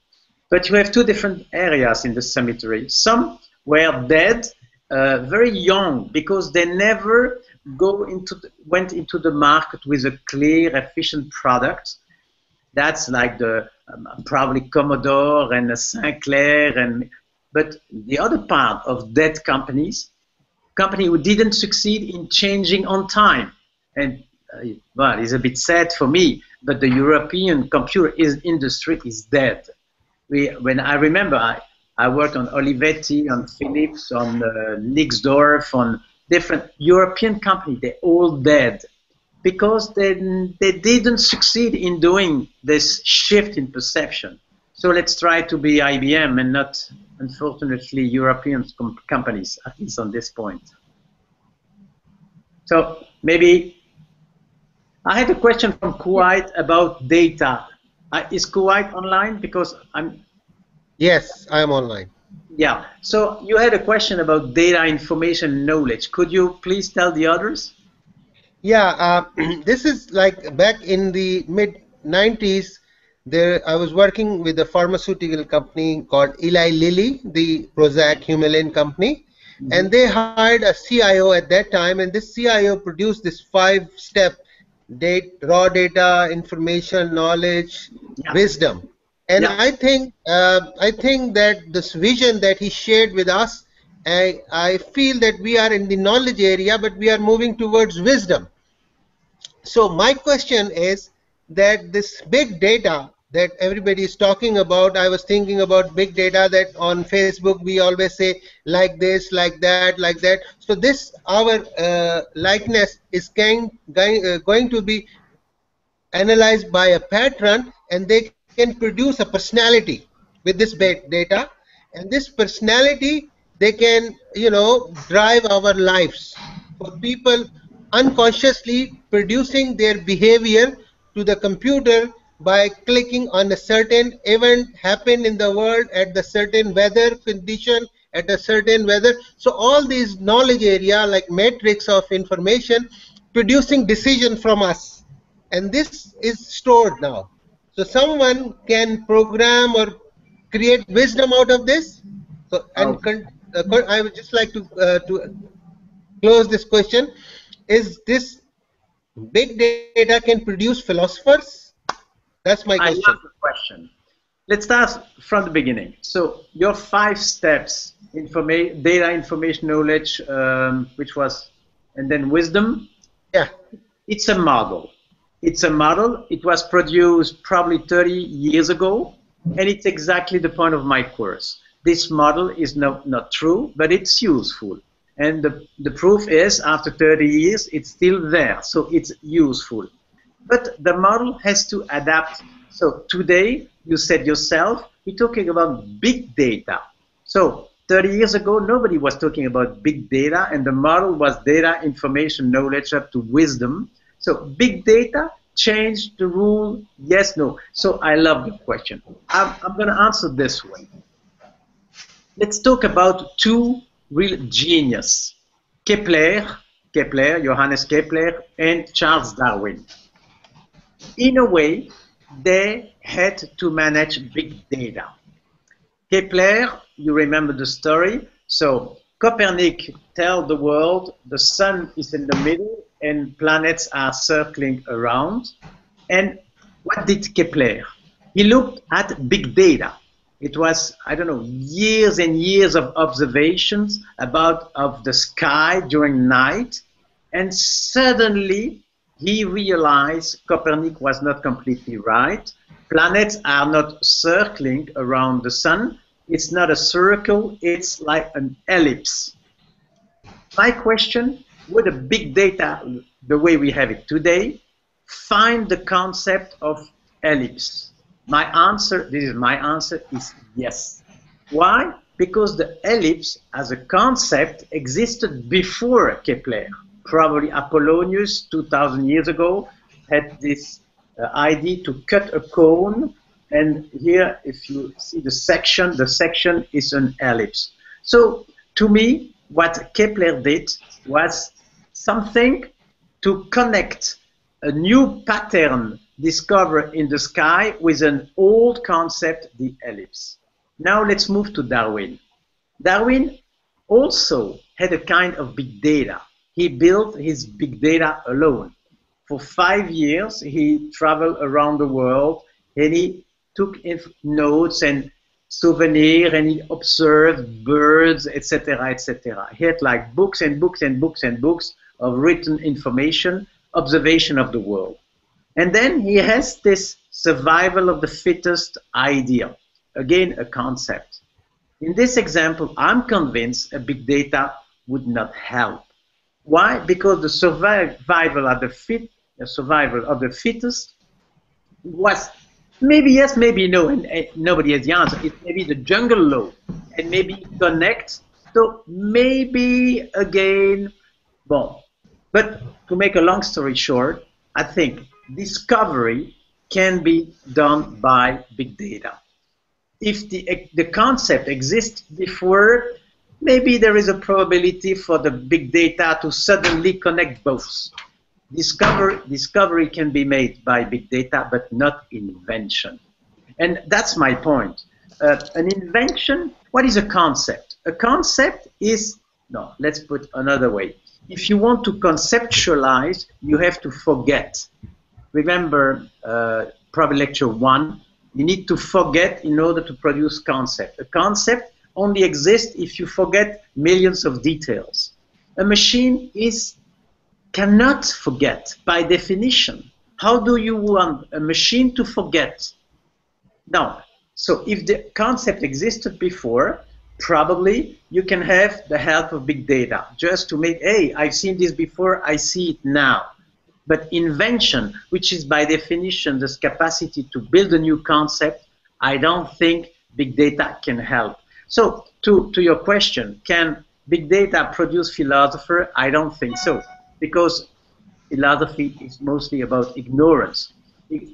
But you have two different areas in the cemetery. Some were dead very young because they never went into the market with a clear, efficient product. That's like the probably Commodore and Sinclair. But the other part of dead companies who didn't succeed in changing on time. And well, it's a bit sad for me, but the European computer industry is dead. When I remember, I worked on Olivetti, on Philips, on Nixdorf, on different European companies. They're all dead. because they didn't succeed in doing this shift in perception. So let's try to be IBM and not, unfortunately, European companies, at least on this point. So maybe I had a question from Kuwait about data. Is Kuwait online? Because I'm... Yes, I am online. Yeah. So you had a question about data, information, knowledge. Could you please tell the others? Yeah, this is like back in the mid-90s. There, I was working with a pharmaceutical company called Eli Lilly, the Prozac Humulin company, and they hired a CIO at that time, and this CIO produced this 5-step raw data, information, knowledge, wisdom. And I think that this vision that he shared with us, I feel that we are in the knowledge area, but we are moving towards wisdom. So my question is that this big data that everybody is talking about, I was thinking about big data that on Facebook we always say like this, like that, like that. So this, our likeness is going to be analyzed by a pattern, and they can produce a personality with this big data, and this personality, they can, you know, drive our lives. For people unconsciously producing their behavior to the computer by clicking on a certain event happen in the world at the certain weather condition at a certain weather. So all these knowledge area like matrix of information producing decision from us, and this is stored now. So someone can program or create wisdom out of this. So, and I would just like to close this question. Is this big data can produce philosophers? That's my question. I love the question. Let's start from the beginning. So your 5 steps: data, information, knowledge, which was, and then wisdom. Yeah. It's a model. It's a model. It was produced probably 30 years ago, and it's exactly the point of my course. This model is not true, but it's useful. And the proof is, after 30 years, it's still there, so it's useful. But the model has to adapt. So today, you said yourself, we're talking about big data. So 30 years ago, nobody was talking about big data, and the model was data, information, knowledge, up to wisdom. So big data changed the rule, yes, no. So I love the question. I'm going to answer this way. Let's talk about 2 real genius, Kepler, Johannes Kepler, and Charles Darwin. In a way, they had to manage big data. Kepler, you remember the story. So Copernic tells the world the sun is in the middle and planets are circling around. And what did Kepler? He looked at big data. It was, I don't know, years and years of observations of the sky during night, and suddenly he realized Copernic was not completely right. Planets are not circling around the sun. It's not a circle, it's like an ellipse. My question, would a big data, the way we have it today, find the concept of ellipse? My answer, this is my answer, is yes. Why? Because the ellipse as a concept existed before Kepler. Probably Apollonius, 2,000 years ago, had this idea to cut a cone, and here, if you see the section is an ellipse. So, to me, what Kepler did was something to connect a new pattern discovered in the sky with an old concept, the ellipse. Now let's move to Darwin. Darwin also had a kind of big data. He built his big data alone. For 5 years, he traveled around the world, and he took notes and souvenirs, and he observed birds, etc., etc. He had like books and books and books and books of written information, observation of the world. And then he has this survival of the fittest idea, again a concept. In this example, I'm convinced a big data would not help. Why? Because the survival of the a survival of the fittest was maybe yes, maybe no, and nobody has the answer. It may be the jungle law, and maybe connect. So maybe again, well, but to make a long story short, I think discovery can be done by big data. If the concept exists before, maybe there is a probability for the big data to suddenly connect both. Discovery can be made by big data, but not invention. And that's my point. An invention, what is a concept? A concept is, no, let's put another way. If you want to conceptualize, you have to forget. Remember, probably lecture 1, you need to forget in order to produce concept. A concept only exists if you forget millions of details. A machine cannot forget by definition. How do you want a machine to forget? Now, so if the concept existed before, probably you can have the help of big data just to make, hey, I've seen this before, I see it now. But invention, which is by definition this capacity to build a new concept, I don't think big data can help. So to your question, can big data produce philosopher? I don't think so, because philosophy is mostly about ignorance.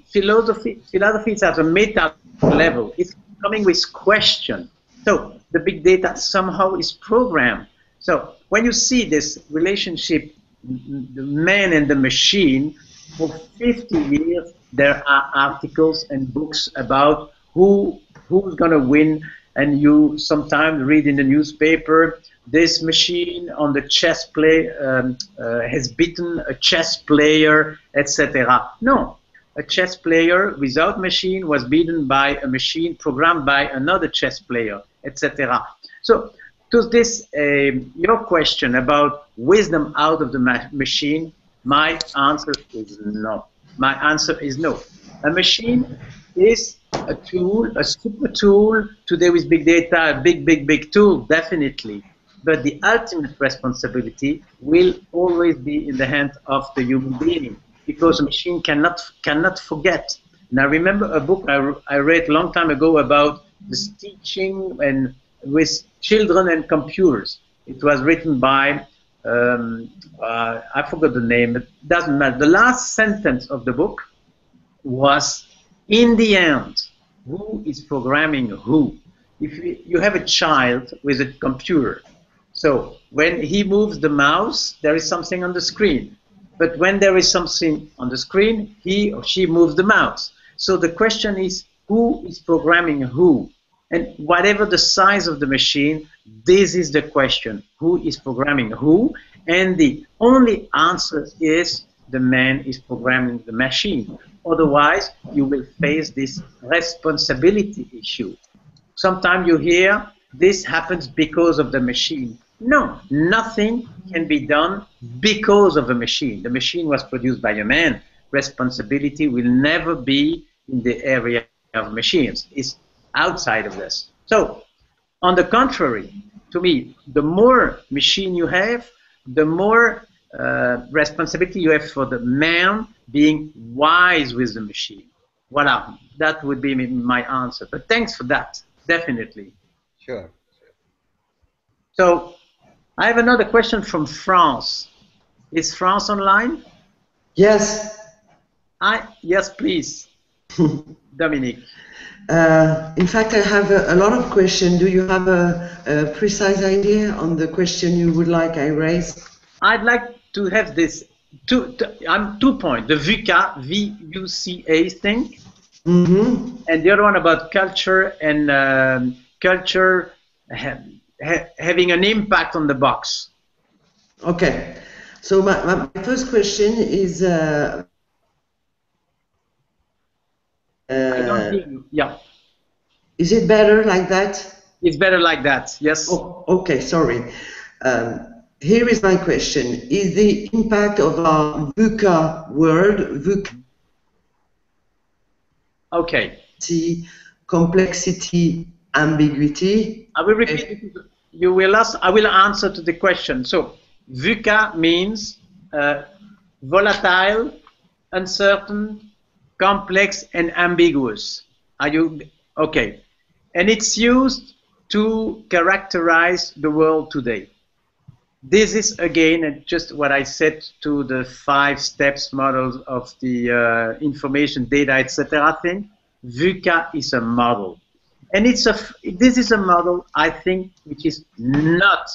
Philosophy is at a meta level. It's coming with question. So the big data somehow is programmed. So when you see this relationship, the man and the machine, for 50 years there are articles and books about who's going to win, and you sometimes read in the newspaper, this machine on the chess play has beaten a chess player, etc. No, a chess player without machine was beaten by a machine programmed by another chess player, etc. So to this, your question about wisdom out of the machine, my answer is no. My answer is no. A machine is a tool, a super tool. Today with big data, a big tool, definitely. But the ultimate responsibility will always be in the hands of the human being, because a machine cannot forget. And I remember a book I read a long time ago about this teaching and with children and computers. It was written by, I forgot the name, it doesn't matter. The last sentence of the book was, in the end, who is programming who? If you have a child with a computer, so when he moves the mouse, there is something on the screen. But when there is something on the screen, he or she moves the mouse. So the question is, who is programming who? And whatever the size of the machine, this is the question. Who is programming who? And the only answer is the man is programming the machine. Otherwise, you will face this responsibility issue. Sometimes you hear, this happens because of the machine. No, nothing can be done because of a machine. The machine was produced by a man. Responsibility will never be in the area of machines. It's outside of this. So, on the contrary, to me, the more machine you have, the more responsibility you have for the man being wise with the machine. Voila, that would be my answer. But thanks for that, definitely. Sure. So, I have another question from France. Is France online? Yes. Yes, please. Dominique. In fact, I have a lot of questions. Do you have a precise idea on the question you would like I raise? I'd like to have this. 2 points. The VUCA, V-U-C-A thing. Mm-hmm. And the other one about culture and culture having an impact on the box. Okay. So my first question is... I don't hear you. Yeah. Is it better like that? It's better like that, yes. Oh, okay, sorry. Here is my question. Is the impact of our VUCA word, VUCA, okay, complexity, ambiguity? I will repeat. You will ask, I will answer to the question. So, VUCA means volatile, uncertain, complex, and ambiguous. Are you okay? And it's used to characterize the world today. This is again just what I said to the 5 steps models of the information, data, etc. thing. VUCA is a model, and this is a model I think which is not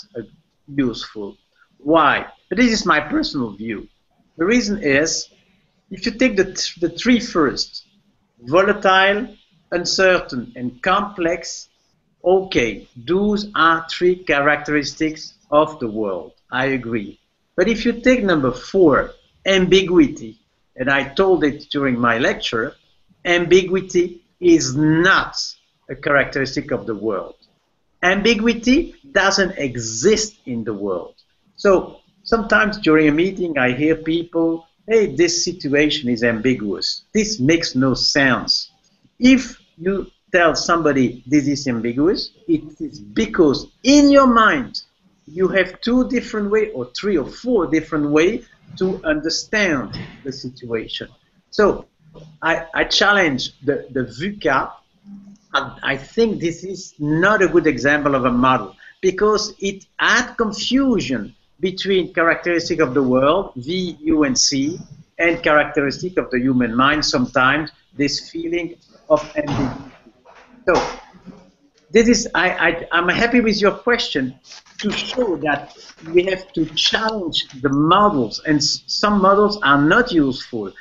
useful. Why? But this is my personal view. The reason is, if you take the 3 first, volatile, uncertain, and complex, okay, those are 3 characteristics of the world. I agree. But if you take number 4, ambiguity, and I told it during my lecture, ambiguity is not a characteristic of the world. Ambiguity doesn't exist in the world. So sometimes during a meeting I hear people, hey, this situation is ambiguous. This makes no sense. If you tell somebody this is ambiguous, it is because in your mind you have 2 different ways, or 3 or 4 different ways to understand the situation. So I challenge the VUCA. I think this is not a good example of a model because it adds confusion between characteristic of the world, V, U, and C, and characteristic of the human mind, sometimes this feeling of ambiguity. So this is, I'm happy with your question to show that we have to challenge the models, and some models are not useful.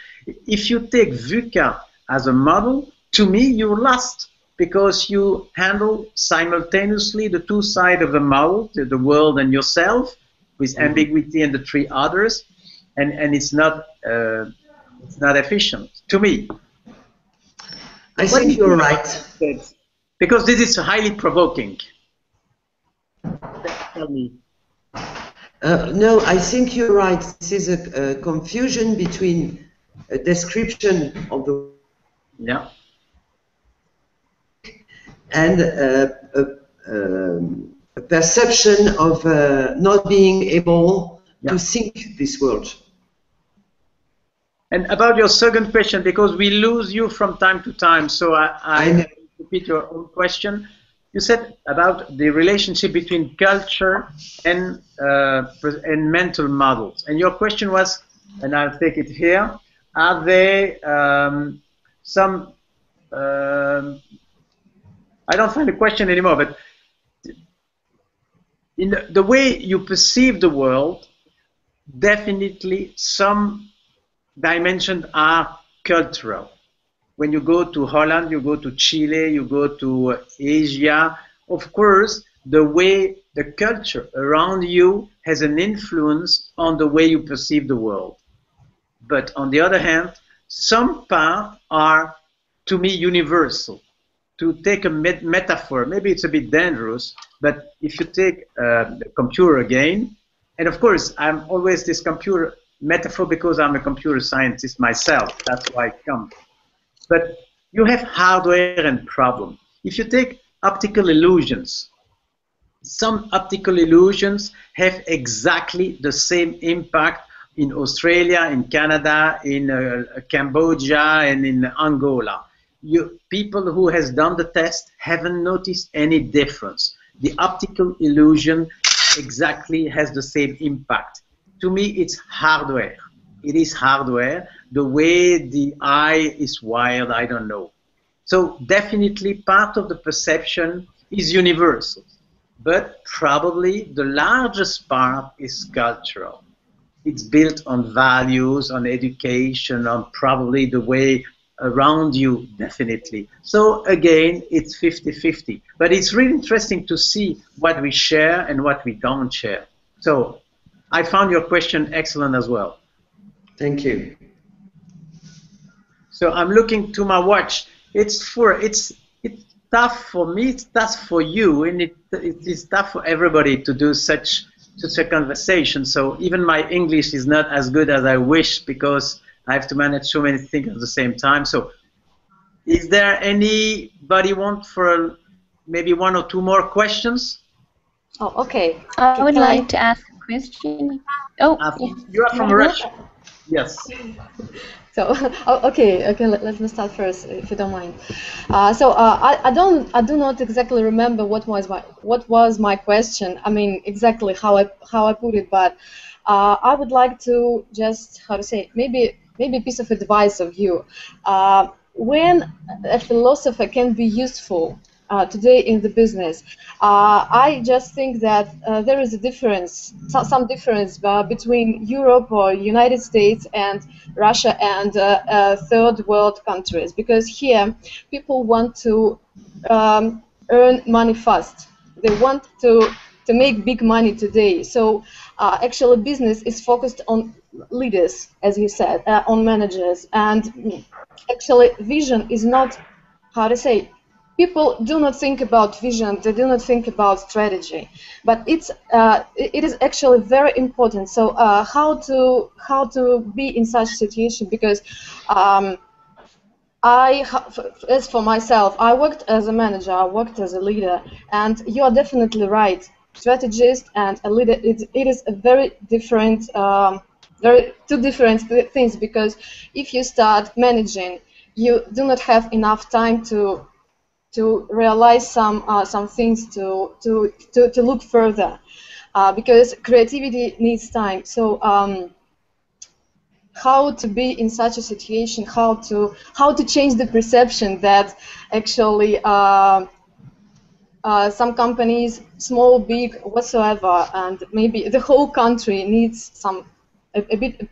If you take VUCA as a model, to me you're lost because you handle simultaneously the 2 sides of the model, the world and yourself, with ambiguity and the 3 others, and it's not efficient to me. I think you're right. Because this is highly provoking. Tell me. No, I think you're right. This is a confusion between a description of the and a perception of not being able to think this world. And about your second question, because we lose you from time to time, so I repeat your own question. You said about the relationship between culture and mental models. And your question was, and I'll take it here, are there some, I don't find the question anymore, but in the way you perceive the world, definitely some dimensions are cultural. When you go to Holland, you go to Chile, you go to Asia, of course, the way the culture around you has an influence on the way you perceive the world. But on the other hand, some parts are, to me, universal. To take a metaphor, maybe it's a bit dangerous, but if you take the computer again, and of course, I'm always this computer metaphor because I'm a computer scientist myself, that's why I come. But you have hardware and problem. If you take optical illusions, some optical illusions have exactly the same impact in Australia, in Canada, in Cambodia, and in Angola. People who has done the test haven't noticed any difference. The optical illusion exactly has the same impact. To me, it's hardware. It is hardware. The way the eye is wired, I don't know. So definitely part of the perception is universal, but probably the largest part is cultural. It's built on values, on education, on probably the way around you, definitely. So again, it's 50-50. But it's really interesting to see what we share and what we don't share. So I found your question excellent as well. Thank you. So I'm looking to my watch. It's tough for me, it's tough for you, and it is tough for everybody to do such a conversation. So even my English is not as good as I wish because I have to manage so many things at the same time. So is there anybody want for maybe 1 or 2 more questions? Oh, okay. I would like to ask a question. Oh, you are from Russia. Yes. So okay, let me start first, if you don't mind. I do not exactly remember what was my question. I mean exactly how I put it, but I would like to just maybe a piece of advice of you. When a philosopher can be useful today in the business, I just think that there is a difference, some difference between Europe or United States and Russia and third world countries, because here people want to earn money fast. They want to make big money today. So actually business is focused on leaders, as you said, on managers, and actually vision is not, people do not think about vision, they do not think about strategy, but it is actually very important. So how to be in such situation, because as for myself, I worked as a manager, I worked as a leader, and you are definitely right. Strategist and a leader, it is a very different, two different things, because if you start managing, you do not have enough time to realize some things, to look further, because creativity needs time. So how to be in such a situation, how to change the perception that actually some companies, small, big, whatsoever, and maybe the whole country needs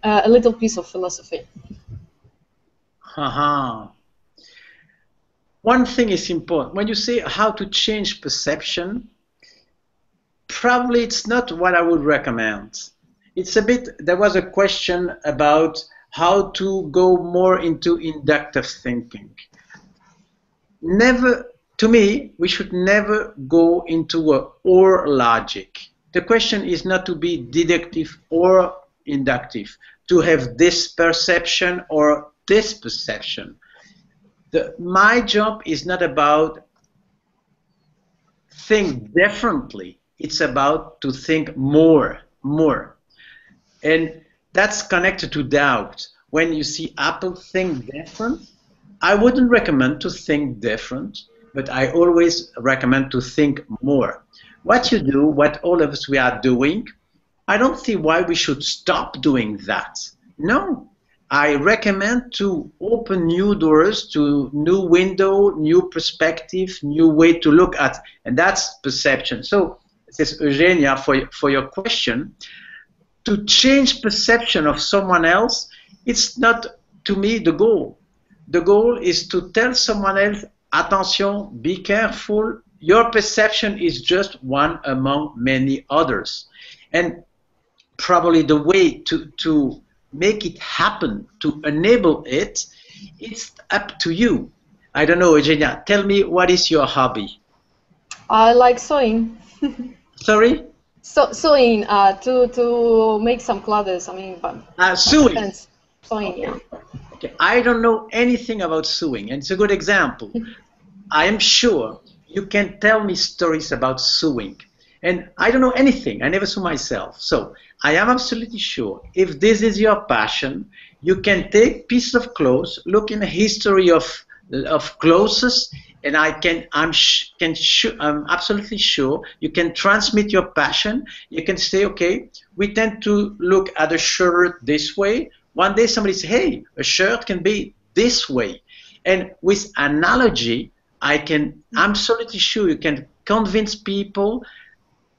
a little piece of philosophy. One thing is important. When you say how to change perception, probably it's not what I would recommend. It's a bit, there was a question about how to go more into inductive thinking. Never, to me, we should never go into a or logic. The question is not to be deductive or inductive, to have this perception or this perception. My job is not about think differently, it's about to think more. And that's connected to doubt. When you see Apple think different, I wouldn't recommend to think different, but I always recommend to think more. What you do, what all of us we are doing, I don't see why we should stop doing that. No, I recommend to open new doors to new window, new perspective, new way to look at, and that's perception. So this is Eugenia for your question. To change perception of someone else, it's not, to me, the goal. The goal is to tell someone else, attention, be careful, your perception is just one among many others. And probably the way to make it happen, to enable it, it's up to you. I don't know, Eugenia, tell me, what is your hobby? I like sewing. Sorry? Sewing, to make some clothes, I mean, sewing. Sewing, yeah. Okay. I don't know anything about sewing, and it's a good example. I am sure you can tell me stories about sewing, and I don't know anything. I never sew myself. So I am absolutely sure if this is your passion, you can take pieces of clothes, look in the history of clothes, and I'm absolutely sure you can transmit your passion. You can say, okay, we tend to look at a shirt this way. One day somebody says, hey, a shirt can be this way. And with analogy, I'm absolutely sure you can convince people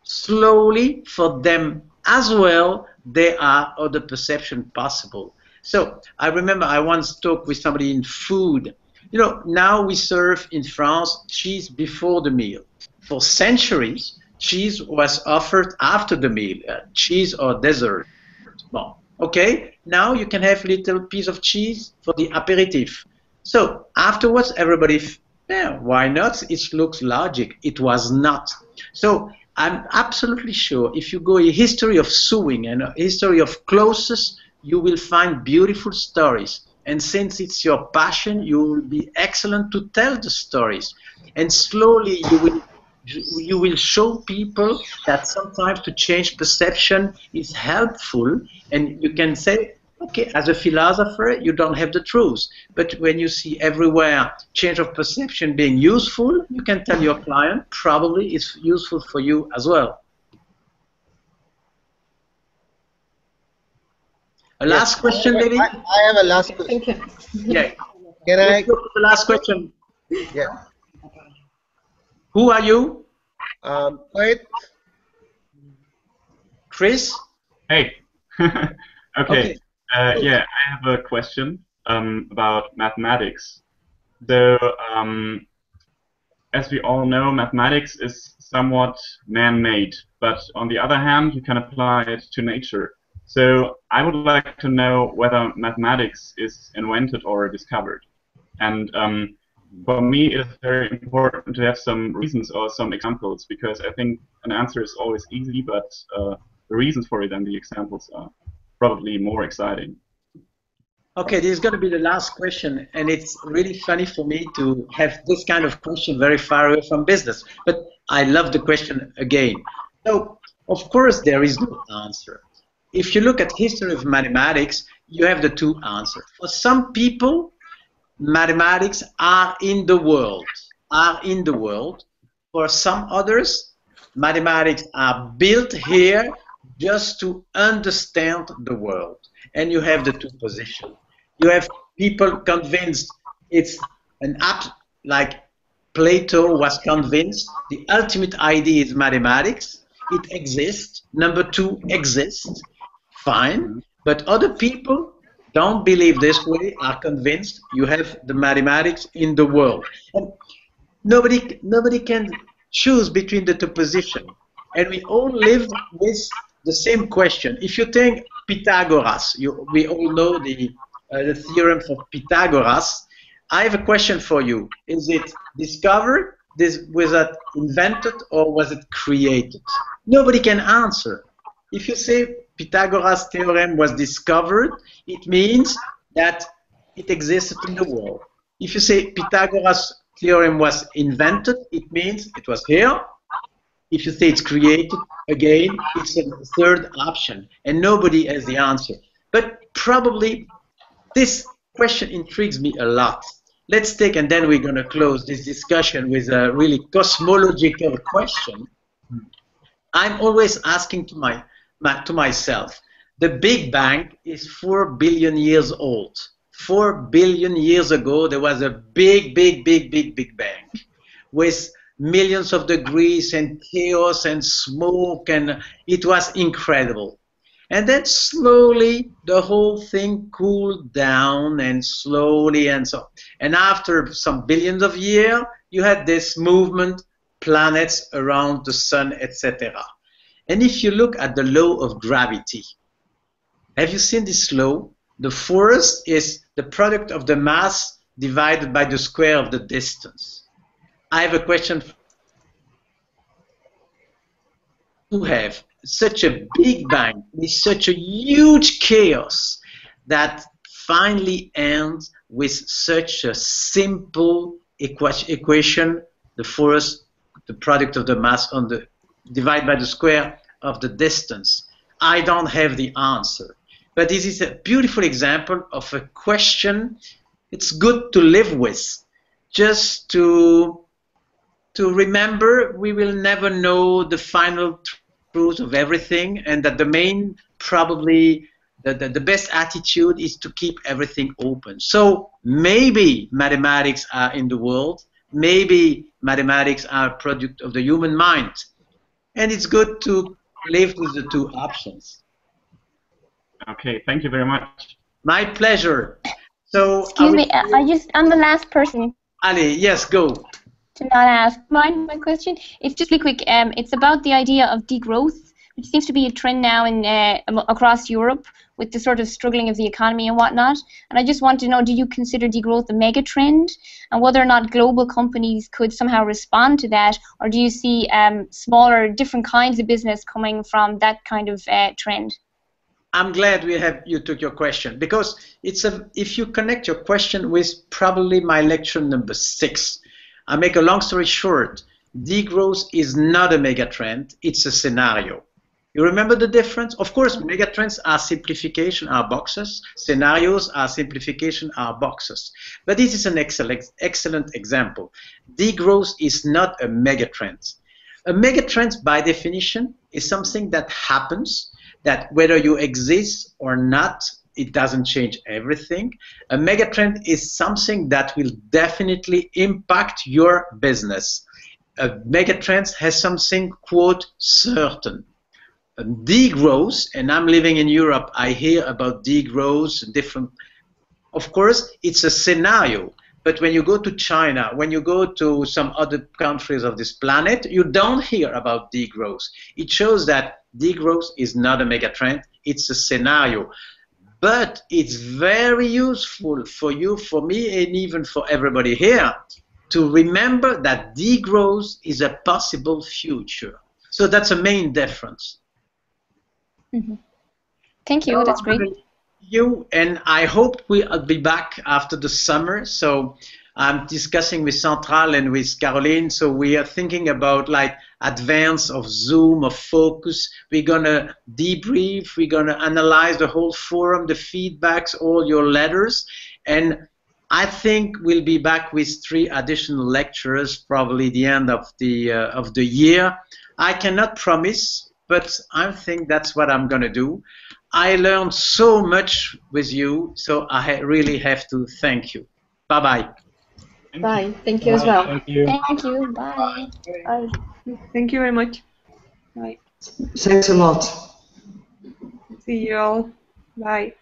slowly, for them as well, there are other perceptions possible. So I remember I once talked with somebody in food. You know, now we serve in France cheese before the meal. For centuries, cheese was offered after the meal, cheese or dessert. Bon, okay, now you can have little piece of cheese for the aperitif. So afterwards, everybody, yeah, why not? It looks logic. It was not. So I'm absolutely sure if you go a history of sewing and a history of clothes, you will find beautiful stories. And since it's your passion, you will be excellent to tell the stories. And slowly you will show people that sometimes to change perception is helpful. And you can say, Okay, as a philosopher, you don't have the truth. But when you see everywhere change of perception being useful, you can tell your client probably it's useful for you as well. A last question, maybe? I have a last question. Thank you. Yeah. Can I? Let's go to the last question. Yeah. Who are you? Wait. Chris? Hey. Okay. Okay. Yeah, I have a question about mathematics. So, as we all know, mathematics is somewhat man-made, but on the other hand, you can apply it to nature. So, I would like to know whether mathematics is invented or discovered. And for me, it is very important to have some reasons or some examples, because I think an answer is always easy, but the reasons for it and the examples are probably more exciting. Okay, this is going to be the last question, and it's really funny for me to have this kind of question very far away from business, but I love the question again. So, of course, there is no answer. If you look at history of mathematics, you have the two answers. For some people, mathematics are in the world, For some others, mathematics are built here just to understand the world. And you have the two positions. You have people convinced it's an app, like Plato was convinced the ultimate idea is mathematics. It exists. Number two exists. Fine. But other people don't believe this way, are convinced you have the mathematics in the world. And nobody can choose between the two positions. And we all live with the same question. If you think Pythagoras, we all know the theorem for Pythagoras. I have a question for you. Is it discovered? Was it invented or was it created? Nobody can answer. If you say Pythagoras theorem was discovered, it means that it existed in the world. If you say Pythagoras theorem was invented, it means it was here. If you say it's created, again, it's a third option, and nobody has the answer. But probably this question intrigues me a lot. Let's take, and then we're going to close this discussion with a really cosmological question. I'm always asking to myself, the Big Bang is 4 billion years old. 4 billion years ago, there was a big Bang with millions of degrees and chaos and smoke, and it was incredible. And then slowly the whole thing cooled down, and slowly and so on. And after some billions of years, you had this movement, planets around the sun, etc. And if you look at the law of gravity, have you seen this law? The force is the product of the mass divided by the square of the distance. I have a question. To have such a big bang with such a huge chaos that finally ends with such a simple equation, the force, the product of the mass on the divided by the square of the distance. I don't have the answer. But this is a beautiful example of a question it's good to live with, just to remember we will never know the final truth of everything, and that the main, probably the best attitude is to keep everything open. So maybe mathematics are in the world, maybe mathematics are a product of the human mind, and it's good to live with the two options. Okay, thank you very much. My pleasure. So excuse me, I'm the last person. Ali, yes, go. To not ask my question. It's just really quick. It's about the idea of degrowth, which seems to be a trend now in across Europe with the sort of struggling of the economy and whatnot. And I just want to know, do you consider degrowth a mega trend, and whether or not global companies could somehow respond to that, or do you see smaller, different kinds of business coming from that kind of trend? I'm glad you took your question, because if you connect your question with probably my lecture number 6, I make a long story short, degrowth is not a mega trend, it's a scenario. You remember the difference? Of course, megatrends are simplification, are boxes. Scenarios are simplification, are boxes. But this is an excellent example. Degrowth is not a megatrend. A megatrend, by definition, is something that happens, that whether you exist or not, it doesn't change everything. A megatrend is something that will definitely impact your business. A megatrend has something, quote, certain. A degrowth, and I'm living in Europe, I hear about degrowth, different. Of course, it's a scenario. But when you go to China, when you go to some other countries of this planet, you don't hear about degrowth. It shows that degrowth is not a megatrend, it's a scenario. But it's very useful for you, for me, and even for everybody here to remember that degrowth is a possible future. So that's a main difference. Mm-hmm. Thank you, that's great. You, and I hope we'll be back after the summer. So I'm discussing with Central and with Caroline. So we are thinking about like advance of Zoom, of focus. We're gonna debrief. We're gonna analyze the whole forum, the feedbacks, all your letters, and I think we'll be back with 3 additional lecturers probably the end of the year. I cannot promise, but I think that's what I'm gonna do. I learned so much with you, so I really have to thank you. Bye-bye. Bye. Thank you as well. Thank you. Thank you. Bye. Bye. Thank you very much. Bye. Thanks a lot. See you all. Bye.